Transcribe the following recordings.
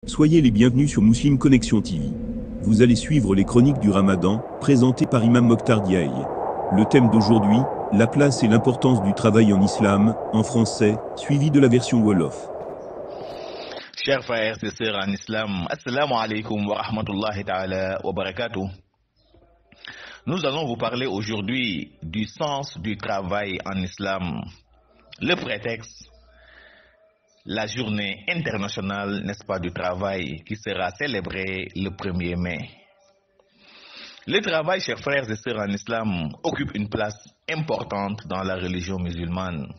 Soyez les bienvenus sur Muslim Connection TV. Vous allez suivre les chroniques du Ramadan, présentées par Imam Mokhtar Diaye. Le thème d'aujourd'hui, la place et l'importance du travail en islam, en français, suivi de la version Wolof. Chers frères et sœurs en islam, assalamu alaikum wa rahmatullahi ta'ala wa barakatuh. Nous allons vous parler aujourd'hui du sens du travail en islam. Le prétexte, la journée internationale, n'est-ce pas, du travail qui sera célébrée le 1er mai. Le travail, chers frères et sœurs en islam, occupe une place importante dans la religion musulmane.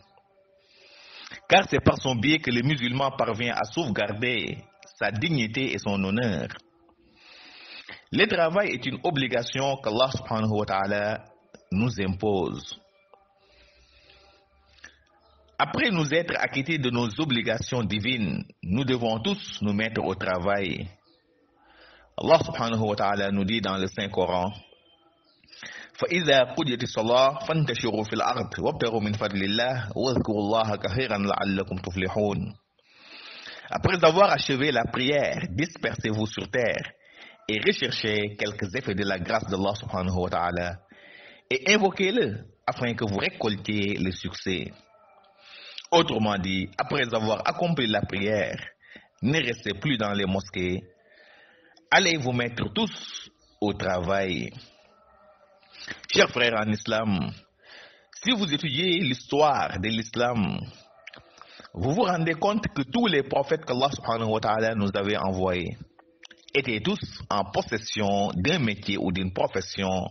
Car c'est par son biais que le musulman parvient à sauvegarder sa dignité et son honneur. Le travail est une obligation qu'Allah subhanahu wa ta'ala nous impose. Après nous être acquittés de nos obligations divines, nous devons tous nous mettre au travail. Allah subhanahu wa ta'ala nous dit dans le Saint-Coran, فَإِذَا قُضِيَتِ الصَّلَاةُ فَانْتَشِرُوا فِي الْأَرْضِ وَابْتَغُوا مِنْ فَضْلِ اللَّهِ وَاذْكُرُوا اللَّهَ كَثِيرًا لَعَلَّكُمْ تُفْلِحُونَ. Après avoir achevé la prière, dispersez-vous sur terre et recherchez quelques effets de la grâce d'Allah subhanahu wa ta'ala et invoquez-le afin que vous récoltiez le succès. Autrement dit, après avoir accompli la prière, ne restez plus dans les mosquées, allez vous mettre tous au travail. Chers frères en islam, si vous étudiez l'histoire de l'islam, vous vous rendez compte que tous les prophètes qu'Allah subhanahu wa ta'ala nous avait envoyés étaient tous en possession d'un métier ou d'une profession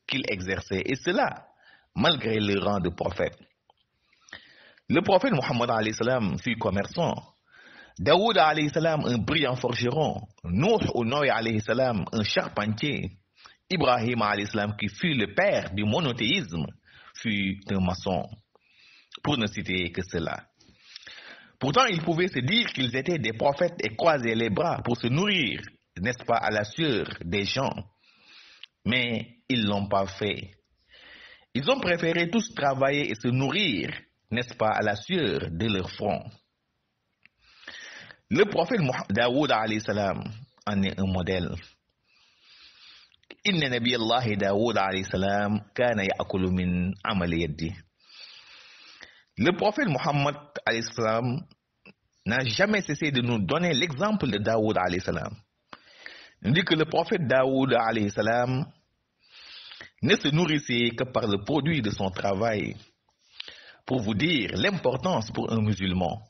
qu'ils exerçaient, et cela malgré le rang de prophète. Le prophète Mohammed alayhi salam fut commerçant, Daoud alayhi salam un brillant forgeron, Nuh ou Noé alayhi salam un charpentier, Ibrahim alayhi salam qui fut le père du monothéisme fut un maçon, pour ne citer que cela. Pourtant, ils pouvaient se dire qu'ils étaient des prophètes et croiser les bras pour se nourrir, n'est-ce pas, à la sueur des gens. Mais ils ne l'ont pas fait. Ils ont préféré tous travailler et se nourrir, n'est-ce pas, à la sueur de leur front. Le prophète Daoud alayhi salam en est un modèle. Inna nabiy Allah Daoud alayhi salam kana ya'kulu min amali yadi. Le prophète Mohammed alayhi salam n'a jamais cessé de nous donner l'exemple de Daoud alayhi salam. Il dit que le prophète Daoud alayhi salam ne se nourrissait que par le produit de son travail. Pour vous dire l'importance pour un musulman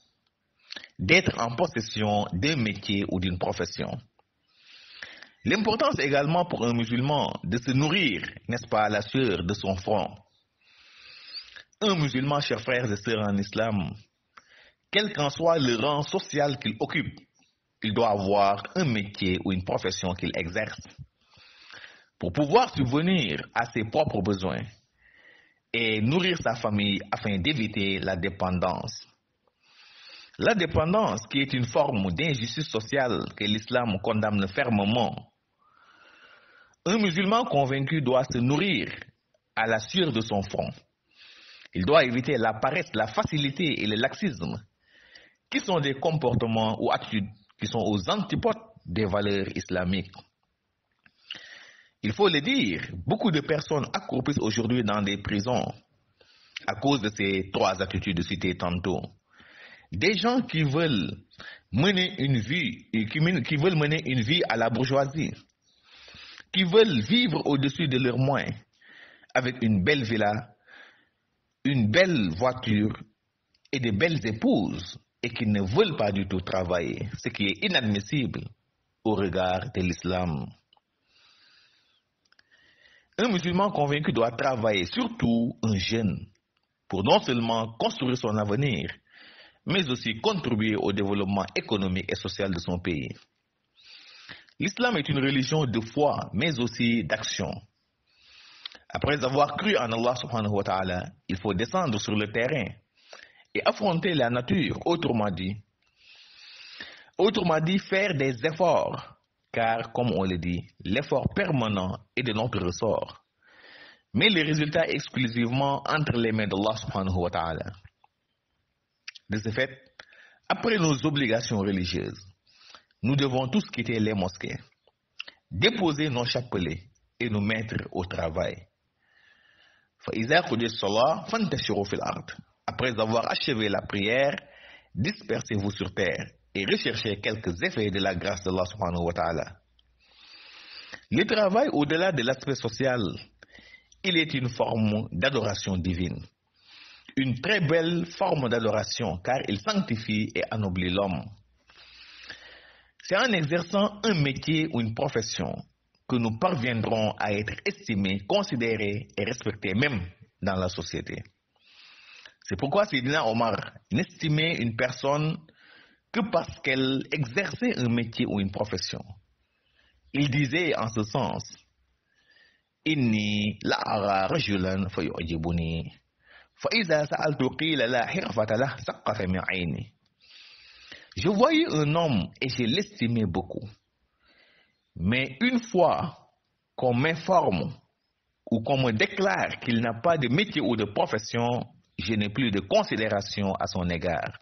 d'être en possession d'un métier ou d'une profession. L'importance également pour un musulman de se nourrir, n'est-ce pas, à la sueur de son front. Un musulman, chers frères et sœurs en islam, quel qu'en soit le rang social qu'il occupe, il doit avoir un métier ou une profession qu'il exerce pour pouvoir subvenir à ses propres besoins et nourrir sa famille afin d'éviter la dépendance. La dépendance qui est une forme d'injustice sociale que l'islam condamne fermement. Un musulman convaincu doit se nourrir à la sueur de son front. Il doit éviter la paresse, la facilité et le laxisme, qui sont des comportements ou attitudes qui sont aux antipodes des valeurs islamiques. Il faut le dire, beaucoup de personnes accroupissent aujourd'hui dans des prisons à cause de ces trois attitudes citées tantôt. Des gens qui veulent mener une vie, qui veulent mener une vie à la bourgeoisie, qui veulent vivre au-dessus de leurs moyens, avec une belle villa, une belle voiture et de belles épouses, et qui ne veulent pas du tout travailler, ce qui est inadmissible au regard de l'islam. Un musulman convaincu doit travailler, surtout un jeune, pour non seulement construire son avenir, mais aussi contribuer au développement économique et social de son pays. L'islam est une religion de foi, mais aussi d'action. Après avoir cru en Allah subhanahu wa ta'ala, il faut descendre sur le terrain et affronter la nature, autrement dit, faire des efforts, car comme on le dit, l'effort permanent est de notre ressort, mais les résultats exclusivement entre les mains d'Allah subhanahu wa ta'ala. De ce fait, après nos obligations religieuses, nous devons tous quitter les mosquées, déposer nos chapelets et nous mettre au travail. Après avoir achevé la prière, dispersez-vous sur terre et recherchez quelques effets de la grâce d'Allah subhanahu wa ta'ala. Le travail, au-delà de l'aspect social, il est une forme d'adoration divine. Une très belle forme d'adoration car il sanctifie et anoblit l'homme. C'est en exerçant un métier ou une profession que nous parviendrons à être estimés, considérés et respectés même dans la société. C'est pourquoi Sayyidina Omar n'estimait une personne que parce qu'elle exerçait un métier ou une profession. Il disait en ce sens, Inni la'ara rajulan fayu'jibuni, fa'iza sa'altu qila la hirfata lah saqqata min 'ayni. Je voyais un homme et je l'estimais beaucoup. Mais une fois qu'on m'informe ou qu'on me déclare qu'il n'a pas de métier ou de profession, je n'ai plus de considération à son égard.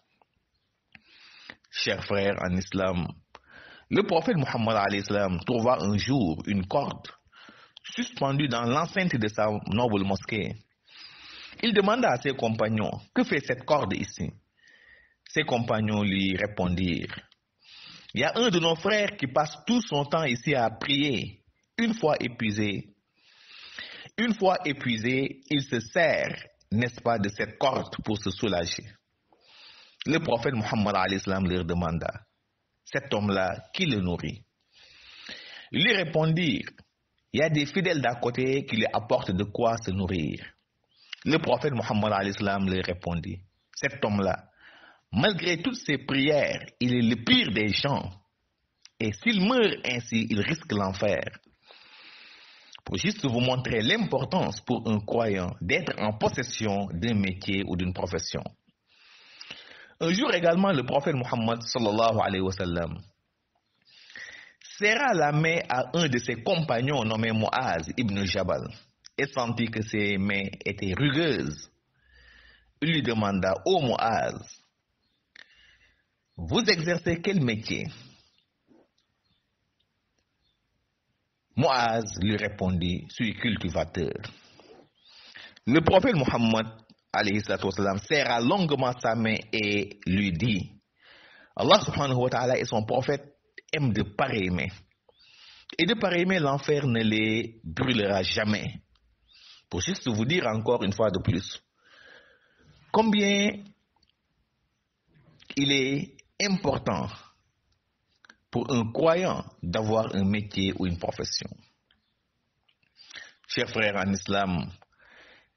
Chers frères en islam, le prophète Muhammad alayhi salam trouva un jour une corde suspendue dans l'enceinte de sa noble mosquée. Il demanda à ses compagnons, « Que fait cette corde ici ?» Ses compagnons lui répondirent, « Il y a un de nos frères qui passe tout son temps ici à prier. Une fois épuisé, il se sert, n'est-ce pas, de cette corde pour se soulager. » Le prophète Muhammad alayhi salam leur demanda, « Cet homme-là, qui le nourrit ?» Ils lui répondirent, « Il y a des fidèles d'à côté qui lui apportent de quoi se nourrir. » Le prophète Muhammad alayhi salam leur répondit, « Cet homme-là, malgré toutes ses prières, il est le pire des gens. Et s'il meurt ainsi, il risque l'enfer. » Pour juste vous montrer l'importance pour un croyant d'être en possession d'un métier ou d'une profession. Un jour également, le prophète Muhammad sallallahu alayhi wa sallam serra la main à un de ses compagnons nommé Mu'az ibn Jabal et sentit que ses mains étaient rugueuses. Il lui demanda, « Ô Mu'az, vous exercez quel métier ?» Mu'az lui répondit, « Suis cultivateur. » Le prophète Muhammad alayhi salam serra longuement sa main et lui dit, « Allah subhanahu wa ta'ala et son prophète aiment de pareilles mains. Et de pareilles mains, l'enfer ne les brûlera jamais. » Pour juste vous dire encore une fois de plus, combien il est important pour un croyant d'avoir un métier ou une profession. Chers frères en islam,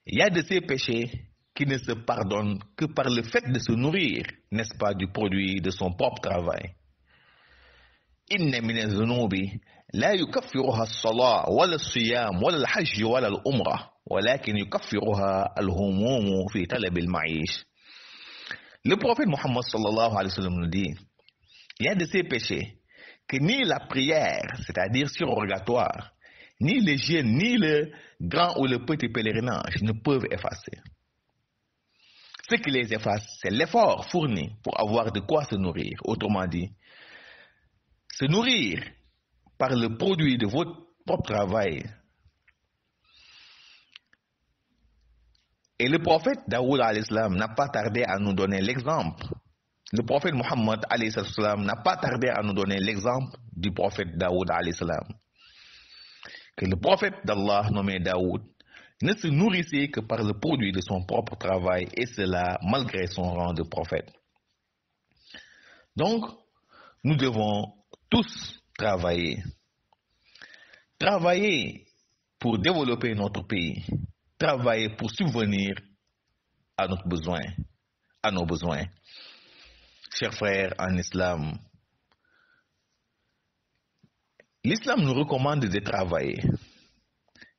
il y a de ces péchés qui ne se pardonnent que par le fait de se nourrir, n'est-ce pas, du produit de son propre travail. Inna min az-zunubi la yukaffiruha as-salat wala as-siyam wala al-hajj wala al-umrah walakin yukaffiruha al-humum fi talab al-ma'ish. Le prophète Muhammad sallallahu alayhi wa sallam nous dit, il y a de ces péchés que ni la prière, c'est-à-dire surrogatoire, ni le jeûne, ni le grand ou le petit pèlerinage ne peuvent effacer. Ce qui les efface, c'est l'effort fourni pour avoir de quoi se nourrir. Autrement dit, se nourrir par le produit de votre propre travail. Et le prophète Daoud alayhi salam n'a pas tardé à nous donner l'exemple. Le prophète Muhammad alayhi salam n'a pas tardé à nous donner l'exemple du prophète Daoud alayhi salam. Que le prophète d'Allah nommé Daoud ne se nourrissait que par le produit de son propre travail, et cela malgré son rang de prophète. Donc, nous devons tous travailler. Travailler pour développer notre pays. Travailler pour subvenir à nos besoins. Chers frères en islam, l'islam nous recommande de travailler,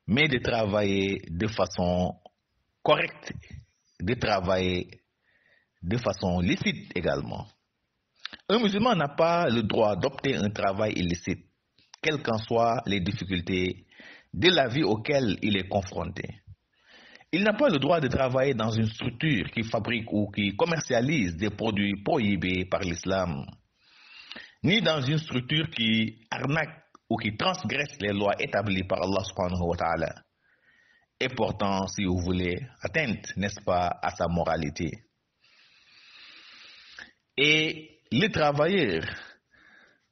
mais de travailler de façon correcte, de travailler de façon licite également. Un musulman n'a pas le droit d'opter un travail illicite, quelles qu'en soient les difficultés de la vie auxquelles il est confronté. Il n'a pas le droit de travailler dans une structure qui fabrique ou qui commercialise des produits prohibés par l'islam. ni dans une structure qui arnaque ou qui transgresse les lois établies par Allah subhanahu wa ta'ala, et pourtant, si vous voulez, atteinte, n'est-ce pas, à sa moralité. Et le travailleur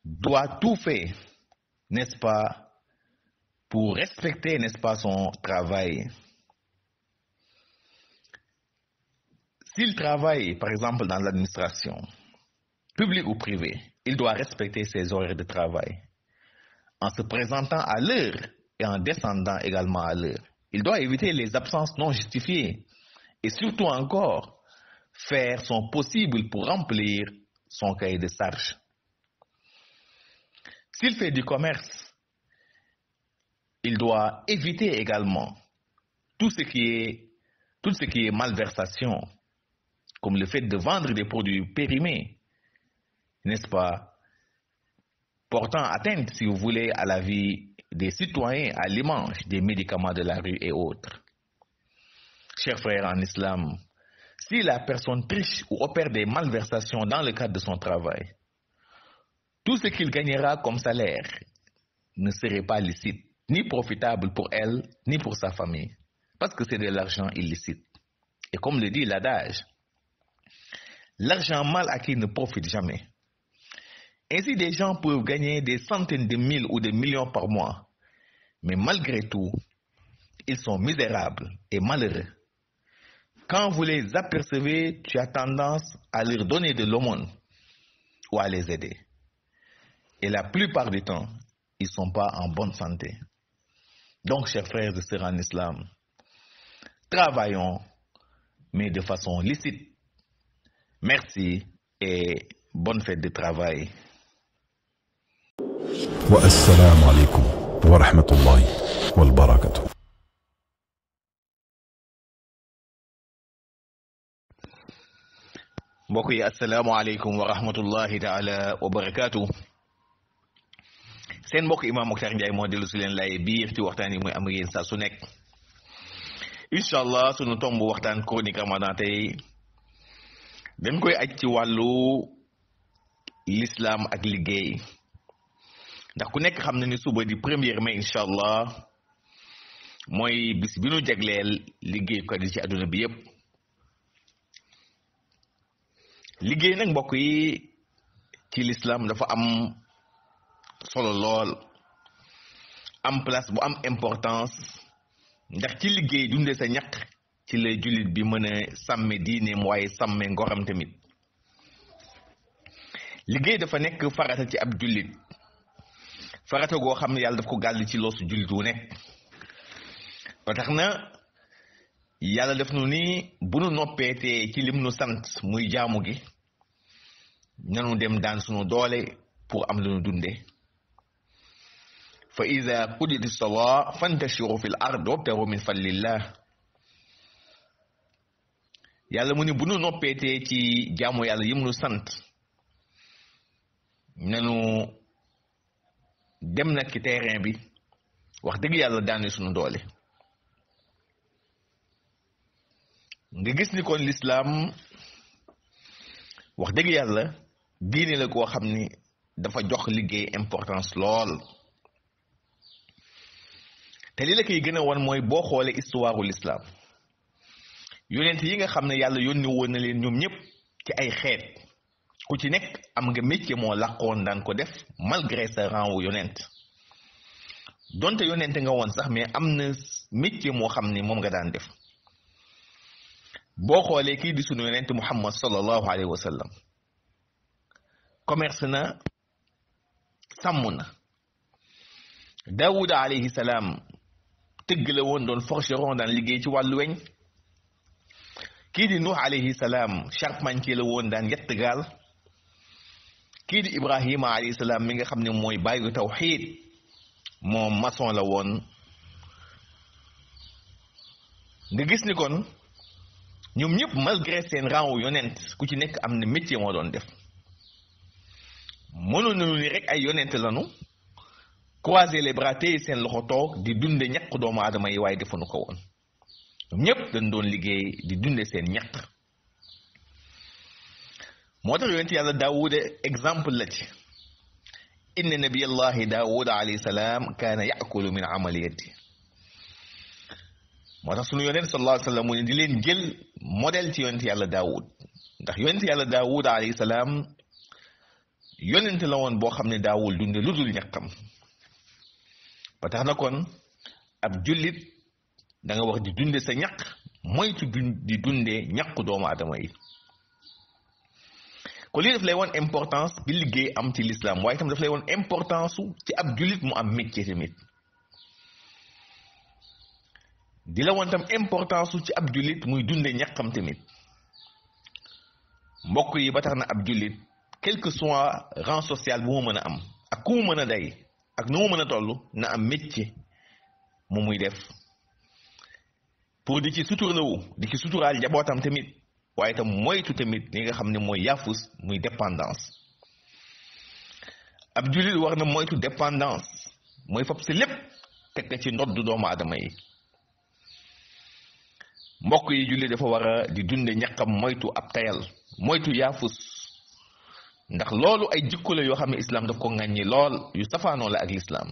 doit tout faire, n'est-ce pas, pour respecter, n'est-ce pas, son travail. S'il travaille, par exemple, dans l'administration, publique ou privée, il doit respecter ses horaires de travail en se présentant à l'heure et en descendant également à l'heure. Il doit éviter les absences non justifiées et surtout encore faire son possible pour remplir son cahier de charges. S'il fait du commerce, il doit éviter également tout ce qui est malversation, comme le fait de vendre des produits périmés, n'est-ce pas, portant atteinte, si vous voulez, à la vie des citoyens, à l'image des médicaments de la rue et autres. Chers frères en islam, si la personne triche ou opère des malversations dans le cadre de son travail, tout ce qu'il gagnera comme salaire ne serait pas licite, ni profitable pour elle, ni pour sa famille, parce que c'est de l'argent illicite. Et comme le dit l'adage, l'argent mal acquis ne profite jamais. Ainsi, des gens peuvent gagner des centaines de mille ou de millions par mois, mais malgré tout, ils sont misérables et malheureux. Quand vous les apercevez, tu as tendance à leur donner de l'aumône ou à les aider. Et la plupart du temps, ils ne sont pas en bonne santé. Donc, chers frères et sœurs en islam, travaillons, mais de façon licite. Merci et bonne fête de travail. والسلام عليكم ورحمة الله وبركاته. mbokk yi asalaamaaleykum wa rahmatullahi taala wa barakaatu. seen mbokk Imam Moctar Ndiaye moo dellu si leen lay biir ci waxtaan yi muy am yéen saa su nekk. incha allah sunu tomb waxtaan chronique ramadan tey dañ koy aj ci wàllu l'islam ak liggéey. ndax ku nekk xam na ni suba di 1er mai incha allah mooy bis bi nu jagleel liggéeykat yi ci àdduna bi yépp. liggéey nag mbokk yi ci l'islam dafa am solo lool, am place bu am importance, ndax ci liggéey dunde sa ñaq ci la jullit bi mën a sàmme diineem waaye sàmme ngoram tamit. liggéey dafa nekk farata ci ab jullit, farata goo xam ne yàlla daf ko gàll ci loosu jullit wu nekk. ba tax na yàlla def nu ni bu nu noppeetee ci lim nu sant muy jaamu gi, nanu dem daan sunu doole pour am lu nu dunde. fa iza qudiyati salaa fantashiru fil ard wabtagu min fadlillah. yàlla mu ni bu nu noppeetee ci jaamu yàlla yim nu sant, nanu dem nag ci terrain bi wax dëgg yàlla daane sunu doole. nga gis ni kon l'islam wax dëgg yàlla diine la koo xam ni dafa jox liggéey importance lool. te li la koy gën a won mooy boo xoolee histoire l'islam, yonent yi nga xam ne yàlla yónni woon na leen ñoom ñëpp ci ay xeet, ku ci nekk am nga métier moo làqoon daan ko def malgré sa rang wu yonent. donte yonent nga woon sax mais am na métier moo xam ni moom nga daan def. boo xoolee kii di sunu yonent Muhammad sallallahu alayhi wa sallam, commerce na, sàmm na. Daawuda alayhi salaam tëgg la woon, doon forgeron, daan liggéey ci wàllu weñ. kii di Nuh alayhi salaam charpentier la woon, daan yett gaal. kii di Ibrahima alayhi salaam mi nga xam ne mooy bàyyi tawxiid, moom maçon la woon. nga gis ni kon ñoom ñëpp malgré seen rang wu yonent, ku ci nekk am na métier moo doon def. mënoon nañu ni rek ay yonent lanu croiser les bras téye seen loxo toog di dunde ñaq doomu aadama yi, waaye defuñu ko woon. ñoom ñëpp dañ doon liggéey di dunde seen ñaq. moo tax yonent yàlla Daawuda exemple la ci. inna nabiyallahi daawud alayhi salaam kaana yaakulu min amali yadi moo tax sunu yonent sallallahu alayhi wa sallam mu ne di leen jël modèle ci yonent yàlla daawud ndax yonent yàlla daawud alayhi salaam yonent la woon boo xam ne daawul dunde lu dul ñaqam ba tax na kon ab jullit da nga wax di dunde sa ñaq moytu di dunde ñaqu doomu aadama yi ko lii daf lay woon importance bi liggéey am ci l'islam waaye itam daf lay woon importance su ci ab jullit mu am métier tamit di la woon tam importance su ci ab jullit muy dunde ñaqam tamit mbokk yi ba tax na ab jullit quel que soit rang social bu mu mën a am ak ku mu mën a day ak nu mu mën a toll na am métier mu muy def pour di ci suturlawu di ci suturaal njabootam tamit waaye itam moytu tamit li nga xam ne mooy yaafus muy dépendance ab jullit war na moytu dépendance mooy fab si lépp teg ko ci ndoddu doomu aadama yi mbokk yi jullit dafa war a di dunde ñaqam moytu ab tayal moytu yaafus ndax loolu ay jikko la yoo xam ne islam daf ko ŋàññi lool yu safaanoo la ak l'islam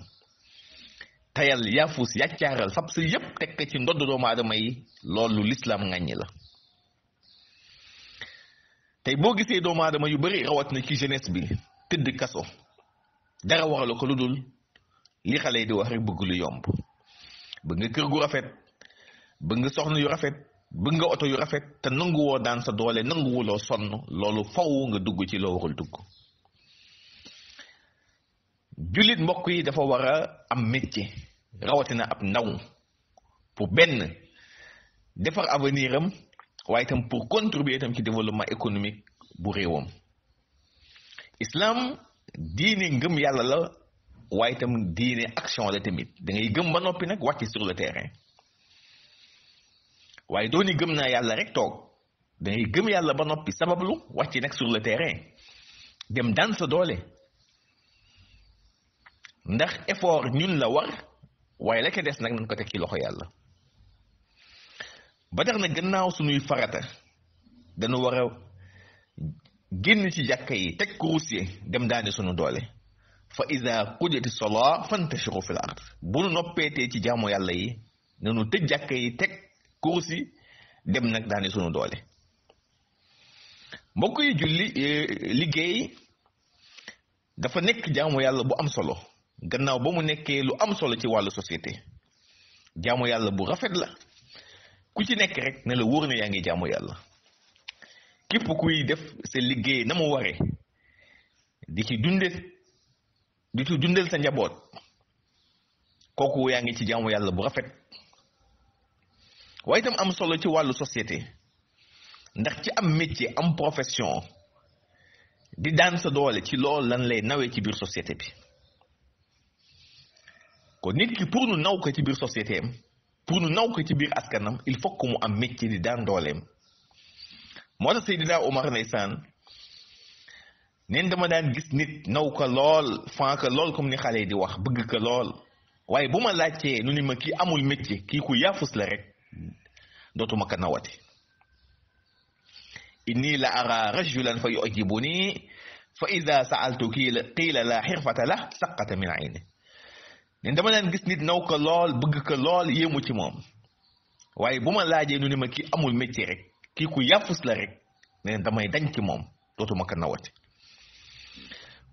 tayal yaafus yàccaaral fab si yépp teg ko ci ndoddu doomu aadama yi loolu l'islam ŋàññi la tey boo gisee doomu aadama yu bari rawat na ci jeunesse bi tëdd kaso dara waral ko lu dul li xale yi di wax rek bëgg lu yomb bëgg nga kër gu rafet bëgg nga soxna yu rafet bëgg nga oto yu rafet te nanguwoo daan sa doole nanguwuloo sonn loolu faw nga dugg ci loo warul dugg jullit mbokk yi dafa war a am métier rawatina ab ndaw pour benn defar avenir am waaye itam pour contribuer itam ci développement économique bu réewam islam diine ngëm yàlla la waaye itam diine action la tamit da ngay gëm ba noppi nag wàcc sur le terrain waaye dooni gëm naa yàlla rek toog da ngay gëm yàlla ba noppi sabablu wàcc nag sur le terrain dem daan sa doole ndax effort ñun la war waaye la ca des nag nañ ko teg ci loxo yàlla ba tax na gannaaw suñuy farata dañu war a génn ci jàkka yi teg kurus yi dem daani suñu doole fa iza qudiyati salaa fantashiru fil ard bu nu noppeetee ci jaamu yàlla yi nanu tëj jàkka yi teg kurus yi dem nag daani suñu doole mbokk yi julli liggéey dafa nekk jaamu yàlla bu am solo gannaaw ba mu nekkee lu am solo ci wàllu société jaamu yàlla bu rafet la ku ci nekk rek ne la wóor na yaa ngi jaamu yàlla képp kuy def sa liggéey na mu waree di ci dundal sa njaboot kooku yaa ngi ci jaamu yàlla bu rafet waaye itam am solo ci wàllu société ndax ci am métier am profession di daan sa doole ci loolu lan lay nawee ci biir société bi kon nit ki pour nu naw ko ci biir société am pour nu naw ko ci biir askanam il faut que mu am métier di daan dooleem moo tax Seydina Omar ndeysaan neen dama daan gis nit naw ko lool fan ko lool comme ni xale yi di wax bëgg ko lool waaye bu ma laajtee nu ni ma kii amul métier kii ku yaafus la rek dootuma ko nawati inni la ara rajulan fa yu'jibuni fa ida sa'altu qiila la xirfata la saqata min ayni ne dama daan gis nit naw ko lool bëgg ko lool yéemu ci moom waaye bu ma laajee nu ni ma kii amul métier rek kii ku yàfus la rek ne damay dañ ci moom dootuma ko nawati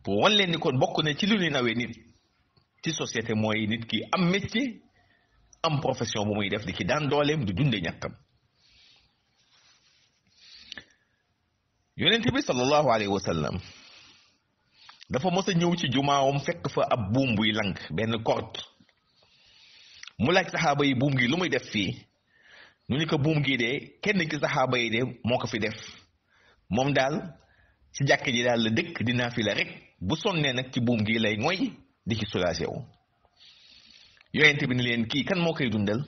pour wan leen ni kon bokk na ci lu ñuy nawee nit ci société mooy nit ki am métier am profession bu muy def di ci daan dooleem di dunde ñàkkam yonent bi sallallahu alayhi wa sallam dafa mos a ñëw ci jumaawam fekk fa ab buum buy lang benn corde mu laaj saxaaba yi buum gi lu muy def fii ñu ni ko buum gi de kenn ki saxaaba yi de moo ko fi def moom daal ci jàkk ji daal la dëkk dinaa fi la rek bu sonnee nag ci buum gi lay ngoy di ci soulagé wu yonent bi ni leen kii kan moo koy dundal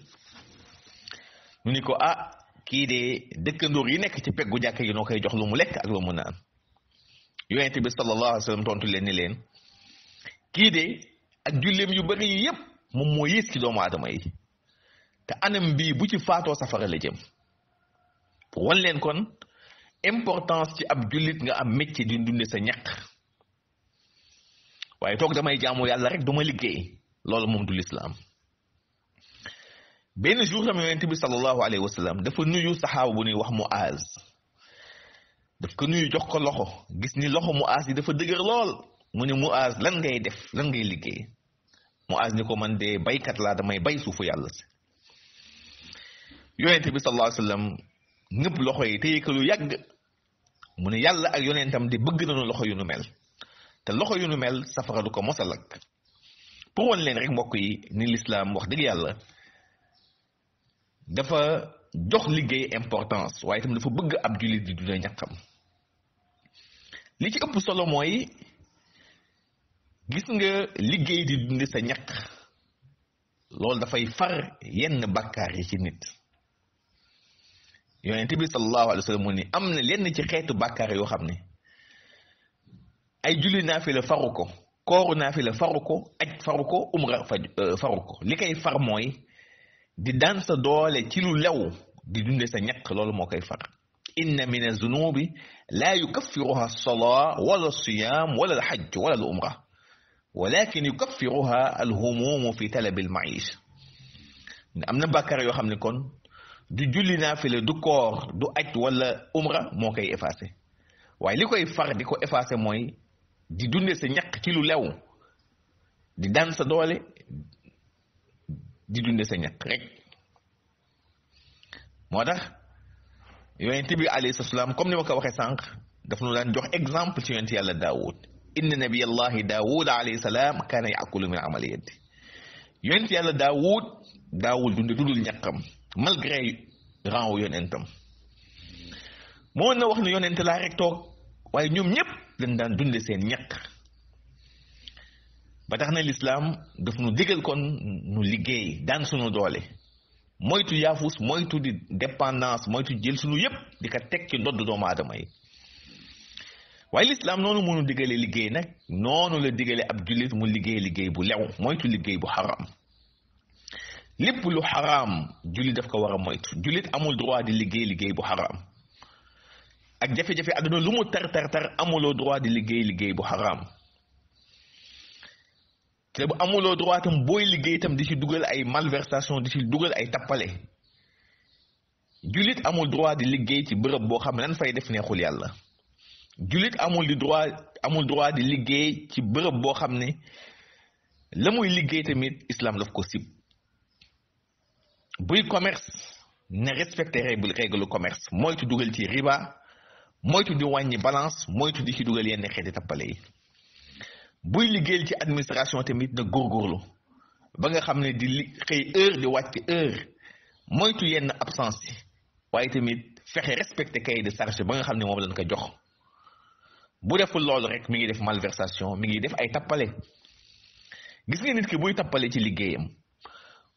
ñu ni ko ah kii de dëkkandoor yi nekk ci peggu jàkk yi noo koy jox lu mu lekk ak lu mu naan yonent bi sallallahu alayhi wa sallam tontu leen ni leen kii de ak julleem yu bari yi yépp moom moo yées ci doomu aadama yi te anam bii bu ci faatoo safara la jëm pour wan leen kon importance ci ab jullit nga am métier di dunde sa ñaq waaye toog damay jaamu yàlla rek duma liggéey loolu moom du lislaam. benn jour tam yonent bi sallallahu alayhi wa sallam dafa nuyu saxaaba bu ñuy wax Muaz, daf ko nuyu jox ko loxo, gis ni loxo Muaz yi dafa dëgër lool, mu ne Muaz lan ngay def, lan ngay liggéey? Muaz ni ko man de baykat laa, damay bay suufu yàlla si. yonent bi sallallahu alayhi wa sallam ñëpp loxo yi téye ko lu yàgg, mu ne yàlla ak yonentam di bëgg nañu loxo yu nu mel, te loxo yu nu mel safara du ko mos a lakk. pour wan leen rek mbokk yi ni lislaam wax dëgg yàlla dafa jox liggéey importance, waaye itam dafa bëgg ab jullit di dund ñaqam. li ci ëpp solo mooy gis nga liggéey di dunde sa ñaq, loolu dafay far yenn bàkkaar yi ci nit. yonent bi sallallahu alayhi wa sallam mu ni am na lenn ci xeetu bàkkaar yoo xam ne ay julli naafila faru ko, kooru naafila faru ko, aj faru ko, umra faru ko. li koy far mooy di daan sa doole ci lu lew di dunde sa ñaq, loolu moo koy far. inna min az-zunubi la yukaffiruha as-salaa wala as-siyaam wala al-hajj wala al-umra walakin yukaffiruha al-humuum fi talab al-ma'iisha. am na bàkkaar yoo xam ne kon du julli naafila, du koor, du aj wala umra moo koy effacé, waaye li koy far di ko effacé mooy di dunde sa ñaq ci lu lew, di daan sa doole di dunde sa ñaq rek. moo tax yonent bi alayhi salaam comme ni ma ko waxee sànq daf nu daan jox exemple ci yonent yàlla Daawud. inna nabiyallahi Daawud alayhi salaam kaana yaakulu min amali yadi. yonent yàlla daawul dunde dudul ñaqam malgré rang wu yonentam. moo na wax ne yonent laa rek toog, waaye ñoom ñëpp dañ daan dunde seen ñaq. ba tax na lislaam daf nu digal kon nu liggéey daan sunu doole, moytu yaafus, moytu di dépendance, moytu jël sunu yëpp di ko teg ci ndodd doomu aadama yi. waaye lislaam noonu mënu digale liggéey nag, noonu la digale ab jullit mu liggéey liggéey bu lew, moytu liggéey bu xaraam. lépp lu xaraam jullit daf ko war a moytu. jullit amul droit di liggéey liggéey bu xaraam. ak jafe-jafe àdduna lu mu tar amuloo droit di liggéey liggéey bu xaraam. te bu amuloo droit tam booy liggéey tam di ci dugal ay malversation, di ci dugal ay tappale. jullit amul droit di liggéey ci bërëb boo xam ne lan fay def neexul yàlla. jullit amul droit di liggéey ci bërëb boo xam ne la muy liggéey tamit islam daf ko sib. buy commerce ne respecté règle commerce, moytu dugal ci riba, moytu di wàññi balance, moytu di ci dugal yenn xeeti tappale yi. buy liggéeyal ci administration tamit na góorgóorlu ba nga xam ne di xëy heure di wàcc heure, moytu yenn absence yi, waaye tamit fexe respecté cahier de charge ba nga xam ne moom lañ ko jox. bu deful loolu rek mi ngi def malversation, mi ngi def ay tappale. gis nga nit ki buy tappale ci liggéeyam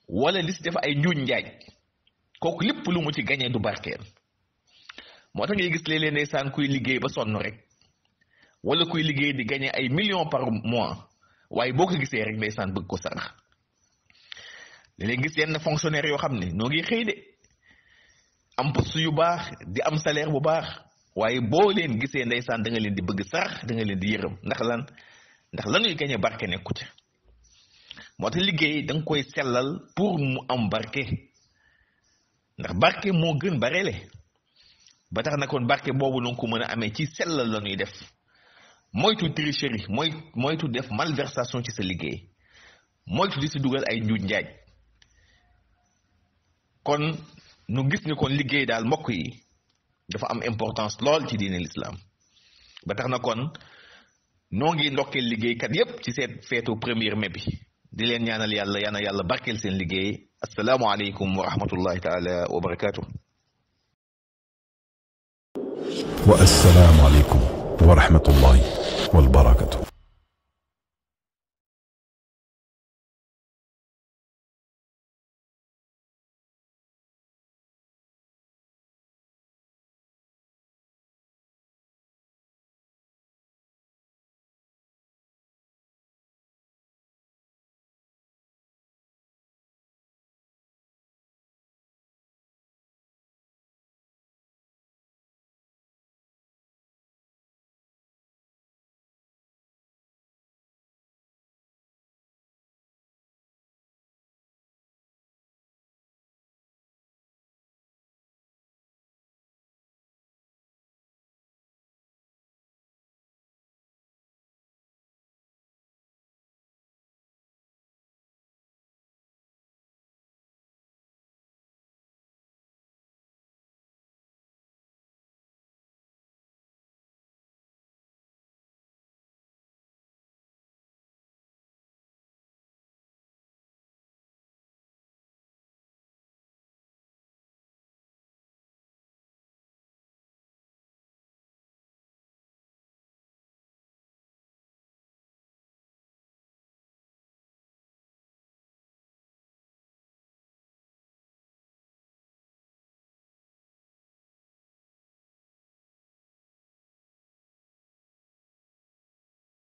wala li si def ay njuuj njaaj, kooku lépp lu mu ci gañee du barkeel. moo tax ngay gis léeg-léeg ndeysaan kuy liggéey ba sonn rek, wala kuy liggéey di gagné ay millions par mois, waaye boo ko gisee rek ndeysaan bëgg ko sarax. léeg-léeg gis yenn fonctionnaire yoo xam ne noo ngi xëy de am poste yu baax, di am salaire bu baax, waaye boo leen gisee ndeysaan da nga leen di bëgg sarax, da nga leen di yërëm. ndax lanuy gagné barke nekku ca. moo tax liggéey da nga koy sellal pour mu am barke, ndax barke moo gën barele. ba tax na kon barke boobu nu ko mën a amee ci sellal la ñuy def, moytu tricherie, moytu def malversation ci sa liggéey, moytu di si dugal ay njuuj njaaj. kon nu gis ni kon liggéey daal mbokk yi dafa am importance lool ci diine l'islam. ba tax na kon noo ngi ndokkeel liggéeykat yépp ci seen feetu 1er mai bi, di leen ñaanal yàlla barkeel seen liggéey. assalaamu aleykum wa rahmatullahi taala wa barakatuh. wa assalaamu aleykum wa rahmatullahi wal barakatuh.